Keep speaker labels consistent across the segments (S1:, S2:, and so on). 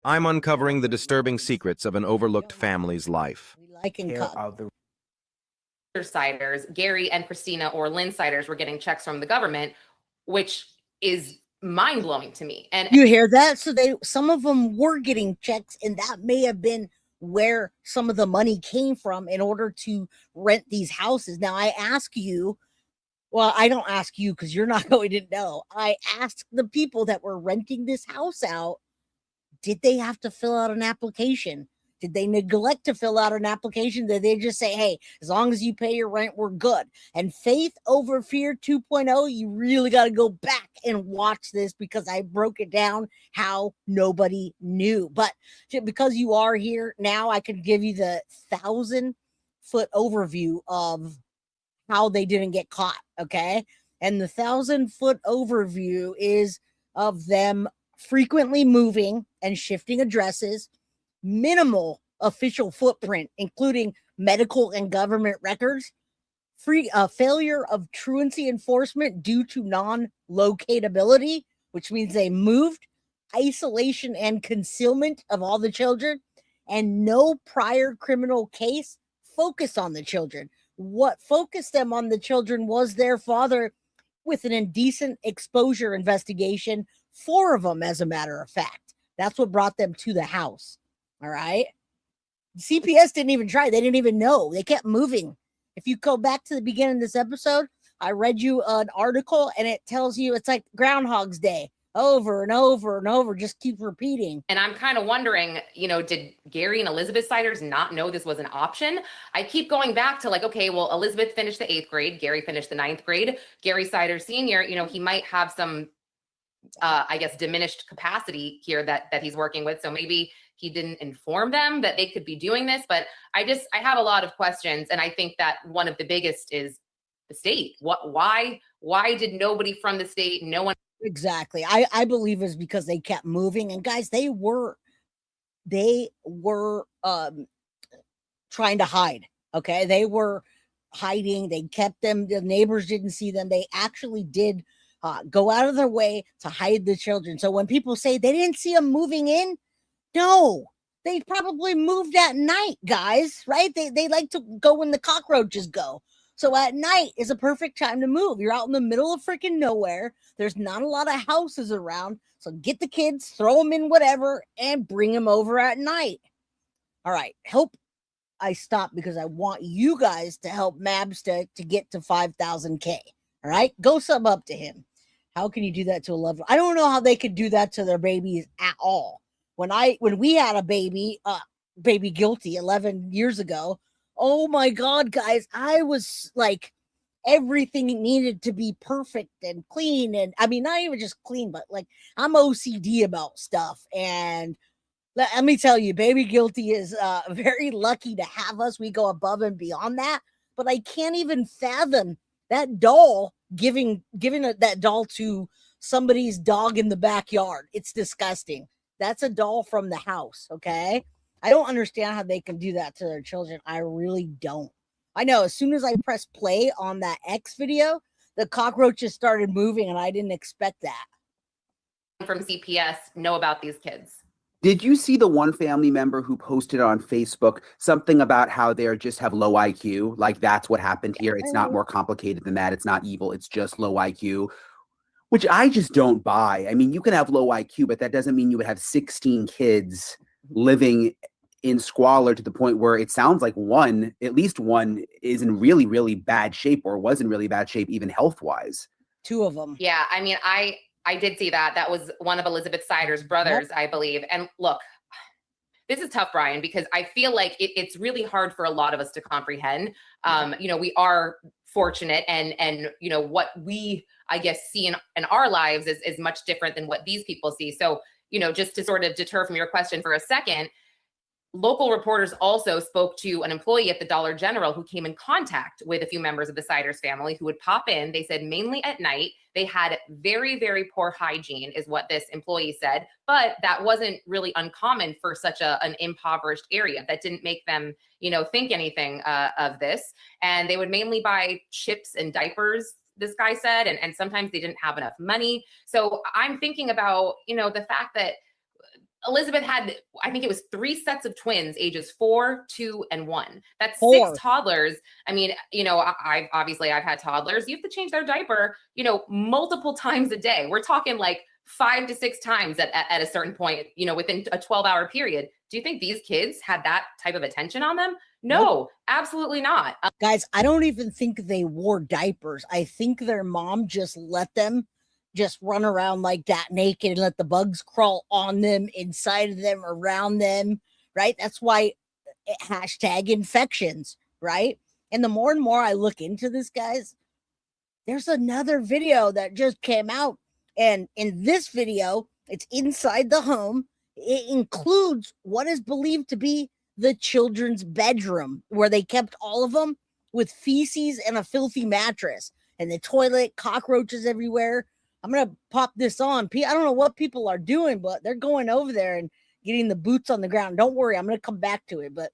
S1: I'm uncovering the disturbing secrets of an overlooked family's life.
S2: We like and
S3: care
S2: cut.
S3: of the
S4: Siders, Gary and Christina or Lynn Siders were getting checks from the government, which is mind blowing to me. And
S2: You hear that? So some of them were getting checks, and that may have been where some of the money came from in order to rent these houses. Now I ask you, well, I don't ask you because you're not going to know. I asked the people that were renting this house out, did they have to fill out an application? Did they neglect to fill out an application? Did they just say, hey, as long as you pay your rent, we're good? And Faith Over Fear 2.0, you really got to go back and watch this because I broke it down how nobody knew. But because you are here now, I can give you the 1,000-foot overview of how they didn't get caught. Okay. And the 1,000-foot overview is of them frequently moving and shifting addresses, minimal official footprint, including medical and government records, failure of truancy enforcement due to non-locatability, which means they moved, isolation and concealment of all the children, and no prior criminal case focused on the children. What focused them on the children was their father with an indecent exposure investigation, 4 of them, as a matter of fact. That's what brought them to the house. All right. CPS didn't even try. They didn't even know. They kept moving. If you go back to the beginning of this episode, I read you an article and it tells you it's like Groundhog's Day over and over and over, just keep repeating.
S4: And I'm kind of wondering, did Gary and Elizabeth Siders not know this was an option? I keep going back to like, okay, well, Elizabeth finished the 8th grade, Gary finished the 9th grade. Gary Siders Sr., he might have some, I guess, diminished capacity here that he's working with. So maybe he didn't inform them that they could be doing this. But I have a lot of questions. And I think that one of the biggest is the state. Why did nobody from the state, no one?
S2: Exactly. I believe it's because they kept moving. And guys, they were trying to hide. Okay. They were hiding. They kept them. The neighbors didn't see them. They actually did go out of their way to hide the children. So when people say they didn't see them moving in, no, they probably moved at night, guys, right? They like to go when the cockroaches go. So at night is a perfect time to move. You're out in the middle of freaking nowhere. There's not a lot of houses around. So get the kids, throw them in whatever, and bring them over at night. All right. Hope I stop because I want you guys to help Mabs to get to 5,000K. All right. Go sub up to him. How can you do that to a loved one? I don't know how they could do that to their babies at all. When we had a baby guilty 11 years ago, oh my God, guys, I was like, everything needed to be perfect and clean. And I mean, not even just clean, but like I'm OCD about stuff. And let me tell you, baby guilty is very lucky to have us. We go above and beyond that. But I can't even fathom that doll giving that doll to somebody's dog in the backyard. It's disgusting. That's a doll from the house. Okay. I don't understand how they can do that to their children. I really don't. I know as soon as I press play on that X video, the cockroaches started moving and I didn't expect that.
S4: From CPS know about these kids.
S3: Did you see the one family member who posted on Facebook something about how they just have low IQ? Like that's what happened here. It's not more complicated than that. It's not evil. It's just low IQ, which I just don't buy. I mean, you can have low IQ, but that doesn't mean you would have 16 kids living in squalor to the point where it sounds like at least one is in really, really bad shape or was in really bad shape, even health-wise.
S2: 2 of them.
S4: Yeah, I mean, I did see that. That was one of Elizabeth Siders' brothers, I believe. And look, this is tough, Brian, because I feel like it's really hard for a lot of us to comprehend. We are fortunate and what we, I guess, see in our lives is much different than what these people see. So, just to sort of deter from your question for a second, local reporters also spoke to an employee at the Dollar General who came in contact with a few members of the Siders family who would pop in. They said mainly at night. They had very, very poor hygiene is what this employee said, but that wasn't really uncommon for such an impoverished area. That didn't make them, think anything of this. And they would mainly buy chips and diapers, this guy said, and sometimes they didn't have enough money. So I'm thinking about, the fact that Elizabeth had, I think it was 3 sets of twins, ages 4, 2, and 1. That's
S2: 4.
S4: 6 toddlers. I mean, I've had toddlers. You have to change their diaper, multiple times a day. We're talking like 5 to 6 times at a certain point, within a 12-hour period. Do you think these kids had that type of attention on them? No, absolutely not.
S2: Guys, I don't even think they wore diapers. I think their mom just let them just run around like that naked and let the bugs crawl on them, inside of them, around them, right? That's why #infections, right? And the more and more I look into this, guys, there's another video that just came out. And in this video, it's inside the home. It includes what is believed to be the children's bedroom, where they kept all of them with feces and a filthy mattress, and the toilet, cockroaches everywhere. I'm going to pop this on. I don't know what people are doing, but they're going over there and getting the boots on the ground. Don't worry, I'm going to come back to it. But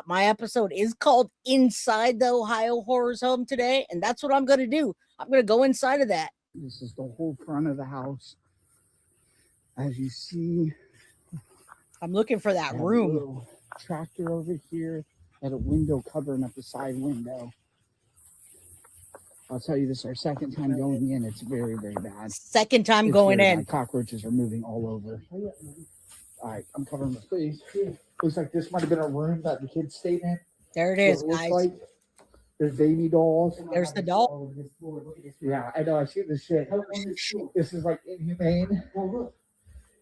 S2: my episode is called Inside the Ohio Horror's Home today, and that's what I'm going to do. I'm going to go inside of that.
S5: This is the whole front of the house. As you see,
S2: I'm looking for that room.
S5: Tractor over here at a window covering up the side window. I'll tell you, this is our second time going in. It's very, very bad.
S2: Second time going in.
S5: Bad. Cockroaches are moving all over. All right, I'm covering my face. Looks like this might have been a room that the kids stayed in.
S2: There it is, guys.
S5: Like. There's baby dolls.
S2: There's the doll.
S5: Yeah, I know. I see this shit. This is like inhumane.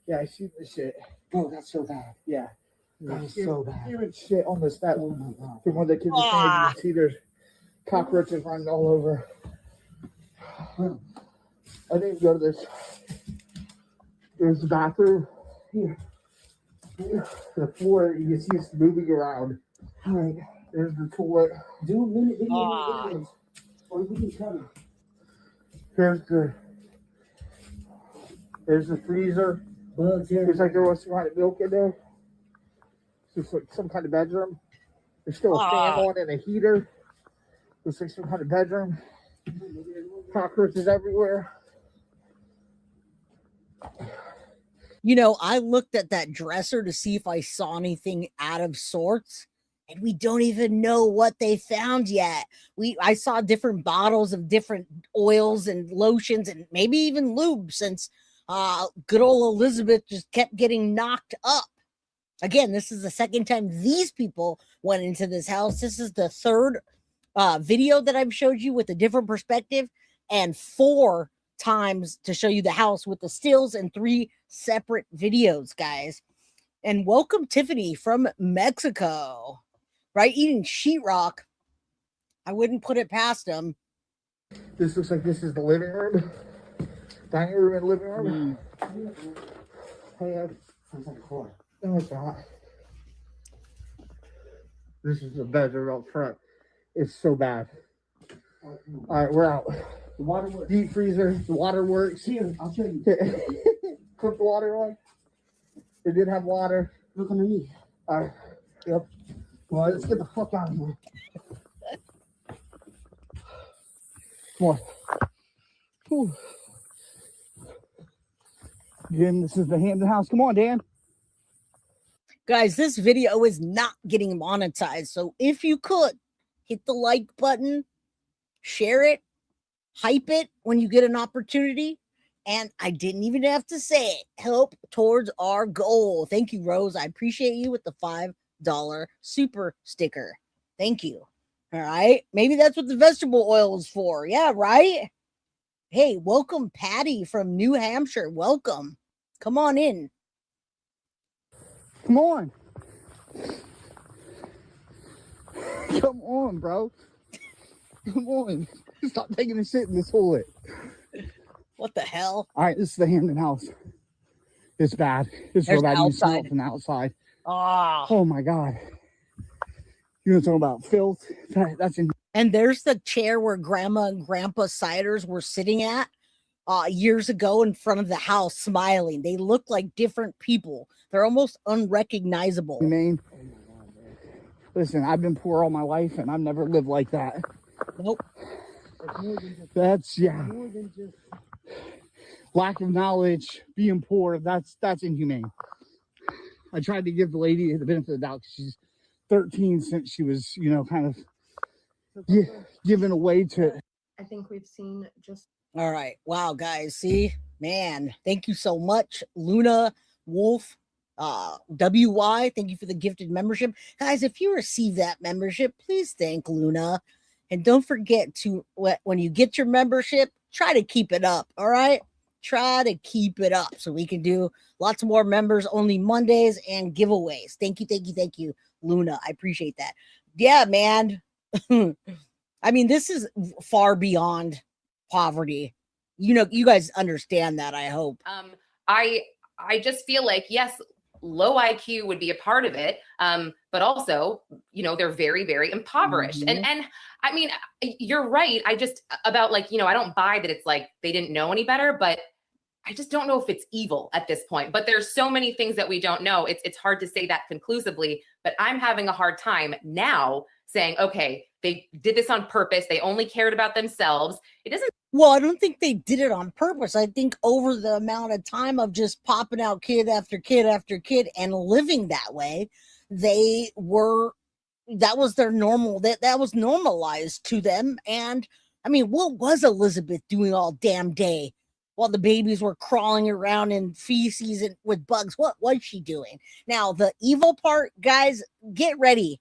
S5: Yeah, I see this shit. Oh, that's so bad. Yeah. That's so bad. Hearing shit on this that from one of the kids' saying, you can see there's cockroaches running all over. I didn't go to this. There's the bathroom. Here. The floor, you can see it's moving around. All right. There's the toilet. Do a minute video. Or we can cover. There's the freezer. Looks like there was some kind of milk in there. Looks like some kind of bedroom. There's still a fan on and a heater. Looks like some kind of bedroom. Cockroaches everywhere.
S2: I looked at that dresser to see if I saw anything out of sorts, and we don't even know what they found yet. I saw different bottles of different oils and lotions and maybe even lube, since good old Elizabeth just kept getting knocked up. Again, this is the second time these people went into this house. This is the third video that I've showed you with a different perspective, and 4 times to show you the house with the stills, and 3 separate videos, guys. And welcome Tiffany from Mexico, right? Eating sheetrock. I wouldn't put it past them.
S5: This looks like this is the living room. Dining room and living room. Hey, sounds like a floor. No, it's not. This is the bedroom out front. It's so bad. All right, we're out. The water works. Deep freezer. The water works. Here, I'll show you. Put the water on. It did have water. Look underneath. All right. Yep. Well, let's get the fuck out of here. Come on. Whew. Again, this is the Hampton house. Come on, Dan.
S2: Guys, this video is not getting monetized, so if you could, hit the like button, share it, hype it when you get an opportunity, and I didn't even have to say it. Help towards our goal. Thank you, Rose. I appreciate you with the $5 super sticker. Thank you. All right. Maybe that's what the vegetable oil is for. Yeah, right? Hey, welcome, Patty from New Hampshire. Welcome. Come on in.
S5: Come on. Come on, bro. Come on. Stop taking a shit in this toilet.
S2: What the hell?
S5: All right, this is the Hampton house. It's bad. It's real bad. You smell it from the outside. Oh my God. You want to talk about filth? That's in.
S2: And there's the chair where Grandma and Grandpa Siders were sitting at years ago in front of the house, smiling. They look like different people. They're almost unrecognizable.
S5: Maine. Listen, I've been poor all my life, and I've never lived like that.
S2: Nope.
S5: That's lack of knowledge, being poor. That's inhumane. I tried to give the lady the benefit of the doubt because she's 13 since she was, you know, kind of given away to.
S6: I think we've seen just.
S2: All right. Wow, guys. See, man, thank you so much, Luna, Wolf, WY. Thank you for the gifted membership. Guys, if you receive that membership, please thank Luna. And don't forget to, when you get your membership, try to keep it up. All right. Try to keep it up so we can do lots more members only Mondays and giveaways. Thank you, Luna. I appreciate that. Yeah, man. I mean, this is far beyond poverty. You know, you guys understand that, I hope.
S4: I just feel like, yes, low IQ would be a part of it. But also, you know, they're very, very impoverished.
S2: Mhm.
S4: And I mean, you're right. I just about like, you know, I don't buy that it's like they didn't know any better, but I just don't know if it's evil at this point. But there's so many things that we don't know. It's hard to say that conclusively, but I'm having a hard time now saying, okay, they did this on purpose. They only cared about themselves. It doesn't.
S2: Well, I don't think they did it on purpose. I think over the amount of time of just popping out kid after kid after kid and living that way, that was their normal, that was normalized to them. And I mean, what was Elizabeth doing all damn day while the babies were crawling around in feces and with bugs? What was she doing? Now, the evil part, guys, get ready,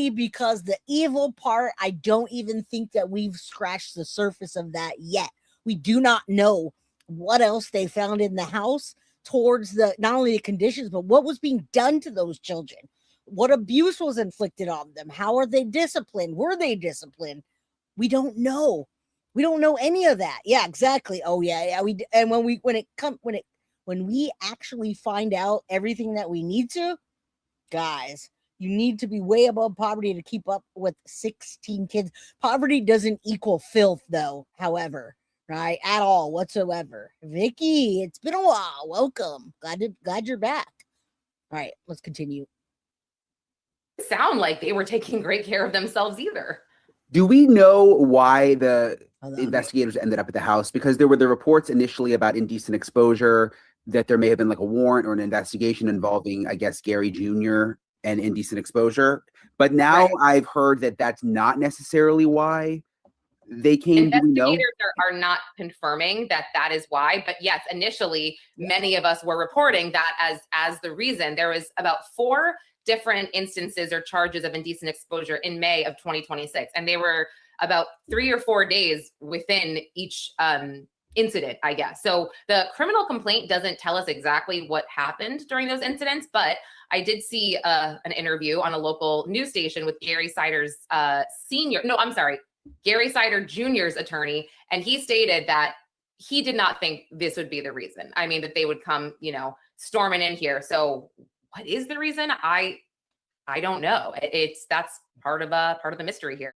S2: because the evil part, I don't even think that we've scratched the surface of that yet. We do not know what else they found in the house towards not only the conditions, but what was being done to those children. What abuse was inflicted on them? How are they disciplined? Were they disciplined? We don't know. We don't know any of that. Yeah, exactly. Oh yeah. And when we actually find out everything that we need to, guys, you need to be way above poverty to keep up with 16 kids. Poverty doesn't equal filth, though, however, right? At all, whatsoever. Vicky, it's been a while. Welcome. Glad you're back. All right, let's continue.
S4: Sound like they were taking great care of themselves either.
S3: Do we know why the investigators ended up at the house? Because there were the reports initially about indecent exposure, that there may have been like a warrant or an investigation involving, I guess, Gary Jr. and indecent exposure. But now I've heard that that's not necessarily why they came.
S4: Investigators are not confirming that is why. But yes, initially, many of us were reporting that as the reason. There was about 4 different instances or charges of indecent exposure in May of 2026. And they were about 3 or 4 days within each incident, I guess. So the criminal complaint doesn't tell us exactly what happened during those incidents, but I did see an interview on a local news station with Gary Sider's Gary Sider Jr.'s attorney, and he stated that he did not think this would be the reason. I mean, that they would come, you know, storming in here. So what is the reason? I don't know. That's part of the mystery here.